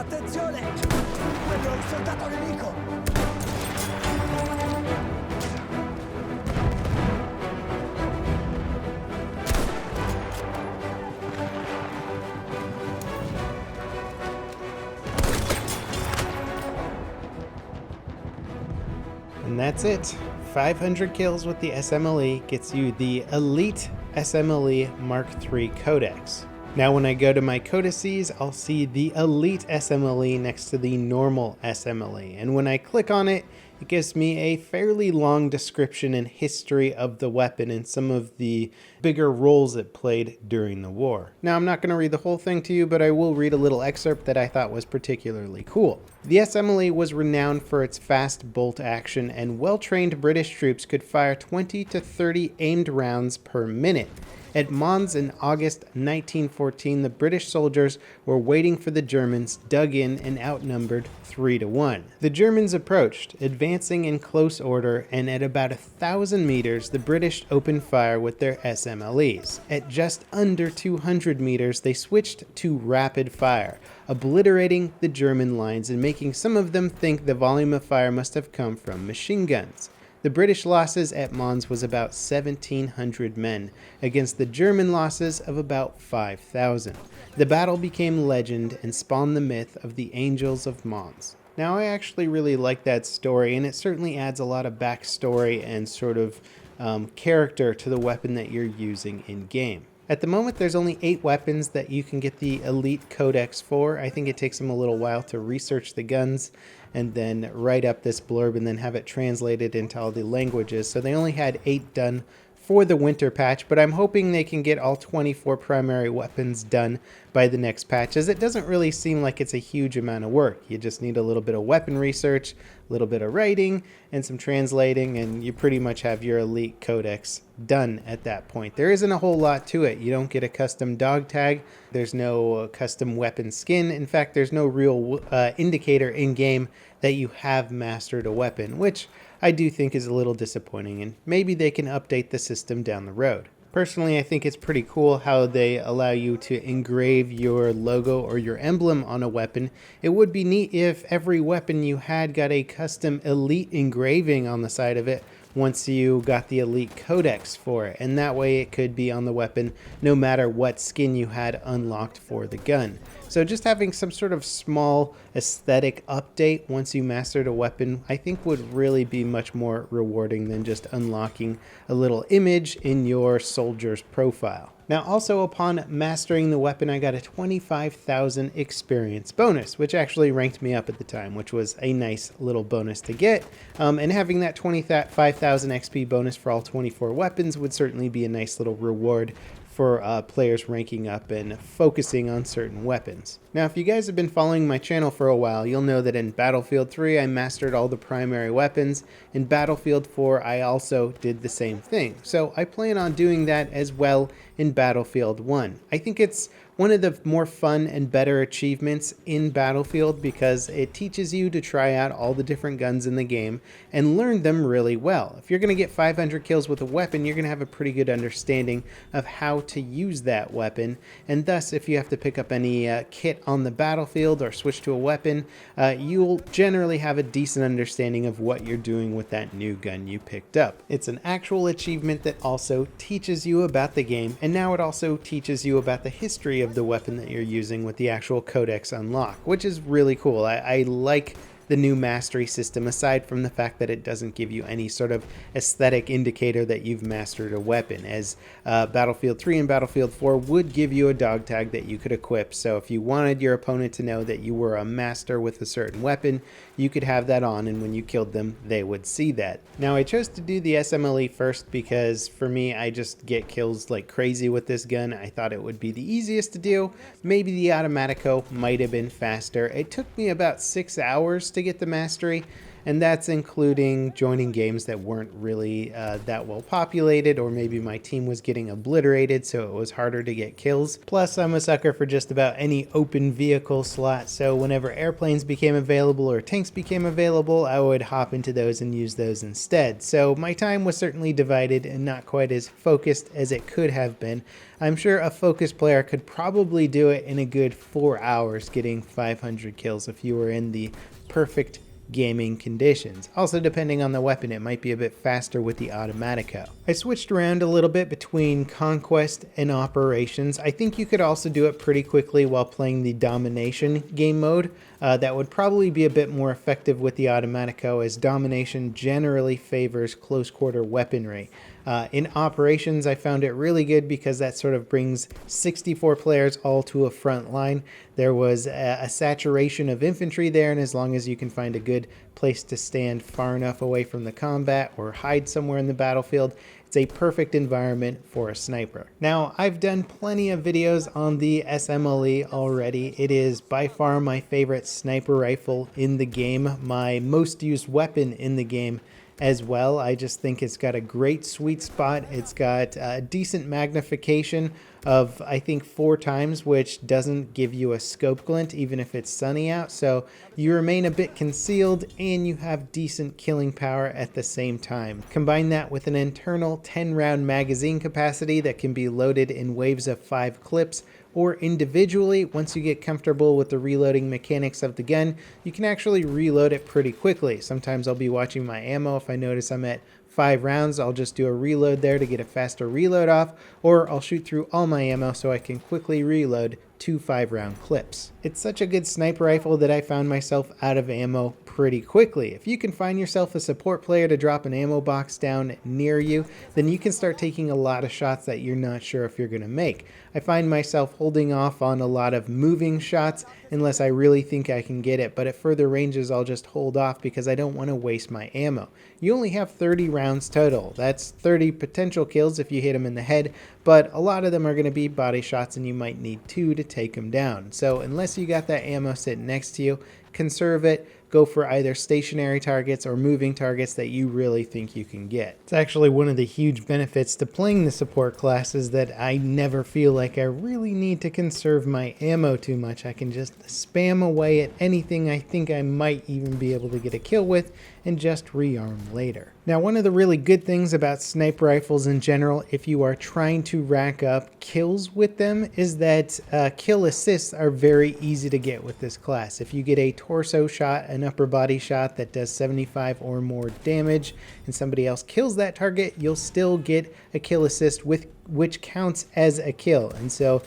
Attenzione! Quello è un soldato nemico! And that's it. 500 kills with the SMLE gets you the Elite SMLE Mark III Codex. Now when I go to my codices, I'll see the Elite SMLE next to the normal SMLE. And when I click on it, it gives me a fairly long description and history of the weapon and some of the bigger roles it played during the war. Now I'm not going to read the whole thing to you, but I will read a little excerpt that I thought was particularly cool. The SMLE was renowned for its fast bolt action, and well-trained British troops could fire 20 to 30 aimed rounds per minute. At Mons in August 1914, the British soldiers were waiting for the Germans, dug in and outnumbered 3-1. The Germans approached, advancing in close order, and at about 1,000 meters, the British opened fire with their SMLEs. At just under 200 meters, they switched to rapid fire, obliterating the German lines and making some of them think the volume of fire must have come from machine guns. The British losses at Mons was about 1,700 men, against the German losses of about 5,000. The battle became legend and spawned the myth of the Angels of Mons. Now, I actually really like that story, and it certainly adds a lot of backstory and sort of character to the weapon that you're using in-game. At the moment, there's only 8 weapons that you can get the Elite Codex for. I think it takes them a little while to research the guns and then write up this blurb and then have it translated into all the languages. So they only had 8 done for the winter patch, but I'm hoping they can get all 24 primary weapons done by the next patch, as it doesn't really seem like it's a huge amount of work. You just need a little bit of weapon research, a little bit of writing, and some translating, and you pretty much have your Elite Codex done at that point. There isn't a whole lot to it. You don't get a custom dog tag. There's no custom weapon skin. In fact, there's no real indicator in-game that you have mastered a weapon, which I do think is a little disappointing, and maybe they can update the system down the road. Personally, I think it's pretty cool how they allow you to engrave your logo or your emblem on a weapon. It would be neat if every weapon you had got a custom Elite engraving on the side of it once you got the Elite Codex for it, and that way it could be on the weapon no matter what skin you had unlocked for the gun. So just having some sort of small aesthetic update once you mastered a weapon, I think would really be much more rewarding than just unlocking a little image in your soldier's profile. Now, also upon mastering the weapon, I got a 25,000 experience bonus, which actually ranked me up at the time, which was a nice little bonus to get. And having that 25,000 XP bonus for all 24 weapons would certainly be a nice little reward for players ranking up and focusing on certain weapons. Now, if you guys have been following my channel for a while, you'll know that in Battlefield 3, I mastered all the primary weapons. In Battlefield 4, I also did the same thing. So I plan on doing that as well in Battlefield 1. I think it's one of the more fun and better achievements in Battlefield because it teaches you to try out all the different guns in the game and learn them really well. If you're going to get 500 kills with a weapon, you're going to have a pretty good understanding of how to use that weapon, and thus if you have to pick up any kit on the battlefield or switch to a weapon, you'll generally have a decent understanding of what you're doing with that new gun you picked up. It's an actual achievement that also teaches you about the game, and now it also teaches you about the history of the weapon that you're using with the actual Codex unlock, which is really cool. I like the new mastery system, aside from the fact that it doesn't give you any sort of aesthetic indicator that you've mastered a weapon, as Battlefield 3 and Battlefield 4 would give you a dog tag that you could equip. So if you wanted your opponent to know that you were a master with a certain weapon, you could have that on, and when you killed them, they would see that. Now, I chose to do the SMLE first because for me, I just get kills like crazy with this gun. I thought it would be the easiest to do. Maybe the Automatico might have been faster. It took me about 6 hours to get the mastery, and that's including joining games that weren't really that well populated, or maybe my team was getting obliterated so it was harder to get kills. Plus, I'm a sucker for just about any open vehicle slot, so whenever airplanes became available or tanks became available, I would hop into those and use those instead. So my time was certainly divided and not quite as focused as it could have been. I'm sure a focused player could probably do it in a good 4 hours, getting 500 kills if you were in the perfect gaming conditions. Also, depending on the weapon, it might be a bit faster with the Automatico. I switched around a little bit between Conquest and Operations. I think you could also do it pretty quickly while playing the Domination game mode. That would probably be a bit more effective with the Automatico, as Domination generally favors close quarter weaponry. In Operations, I found it really good because that sort of brings 64 players all to a front line. There was a saturation of infantry there, and as long as you can find a good place to stand far enough away from the combat or hide somewhere in the battlefield, it's a perfect environment for a sniper. Now, I've done plenty of videos on the SMLE already. It is by far my favorite sniper rifle in the game, my most used weapon in the game as well. I just think it's got a great sweet spot. It's got a decent magnification of, I think, 4 times, which doesn't give you a scope glint even if it's sunny out. So you remain a bit concealed and you have decent killing power at the same time. Combine that with an internal 10-round magazine capacity that can be loaded in waves of 5 clips, or individually. Once you get comfortable with the reloading mechanics of the gun, you can actually reload it pretty quickly. Sometimes I'll be watching my ammo. If I notice I'm at 5 rounds, I'll just do a reload there to get a faster reload off, or I'll shoot through all my ammo so I can quickly reload 2 5-round clips. It's such a good sniper rifle that I found myself out of ammo pretty quickly. If you can find yourself a support player to drop an ammo box down near you, then you can start taking a lot of shots that you're not sure if you're going to make. I find myself holding off on a lot of moving shots unless I really think I can get it, but at further ranges I'll just hold off because I don't want to waste my ammo. You only have 30 rounds total. That's 30 potential kills if you hit them in the head, but a lot of them are going to be body shots and you might need 2 to take them down. So unless you got that ammo sitting next to you, conserve it. Go for either stationary targets or moving targets that you really think you can get. It's actually one of the huge benefits to playing the support class is that I never feel like I really need to conserve my ammo too much. I can just spam away at anything I think I might even be able to get a kill with and just rearm later. Now, one of the really good things about sniper rifles in general, if you are trying to rack up kills with them, is that kill assists are very easy to get with this class. If you get a torso shot, an upper body shot that does 75 or more damage, and somebody else kills that target, you'll still get a kill assist which counts as a kill. And so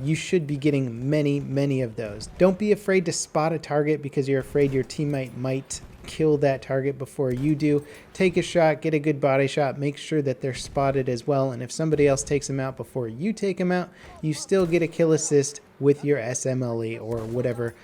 you should be getting many of those. Don't be afraid to spot a target because you're afraid your teammate might kill that target before you do. Take a shot, get a good body shot, make sure that they're spotted as well, and if somebody else takes them out before you take them out, you still get a kill assist with your SMLE or whatever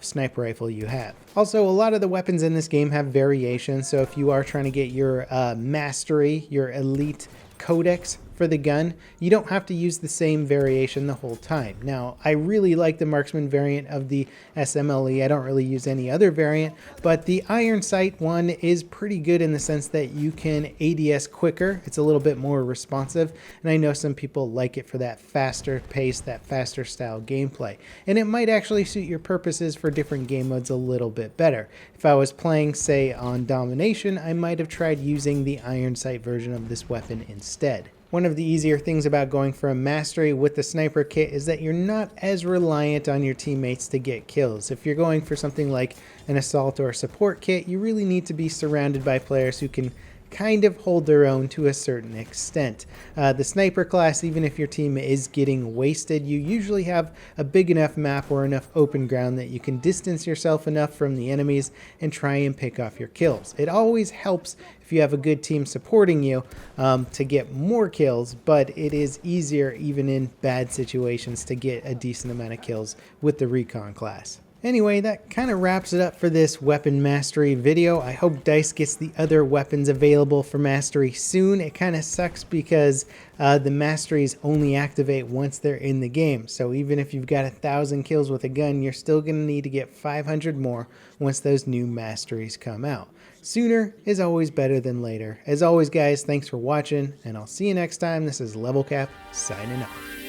sniper rifle you have. Also, a lot of the weapons in this game have variations, so if you are trying to get your mastery, your elite Codex for the gun, you don't have to use the same variation the whole time. Now, I really like the marksman variant of the SMLE. I don't really use any other variant, but the iron sight one is pretty good in the sense that you can ADS quicker. It's a little bit more responsive, and I know some people like it for that faster pace, that faster style gameplay. And it might actually suit your purposes for different game modes a little bit better. If I was playing, say, on Domination, I might have tried using the iron sight version of this weapon instead. One of the easier things about going for a mastery with the sniper kit is that you're not as reliant on your teammates to get kills. If you're going for something like an assault or a support kit, you really need to be surrounded by players who can kind of hold their own to a certain extent. The sniper class, even if your team is getting wasted, you usually have a big enough map or enough open ground that you can distance yourself enough from the enemies and try and pick off your kills. It always helps if you have a good team supporting you to get more kills, but it is easier even in bad situations to get a decent amount of kills with the recon class. Anyway, that kind of wraps it up for this weapon mastery video. I hope DICE gets the other weapons available for mastery soon. It kind of sucks because the masteries only activate once they're in the game. So even if you've got 1,000 kills with a gun, you're still going to need to get 500 more once those new masteries come out. Sooner is always better than later. As always, guys, thanks for watching, and I'll see you next time. This is Level Cap signing off.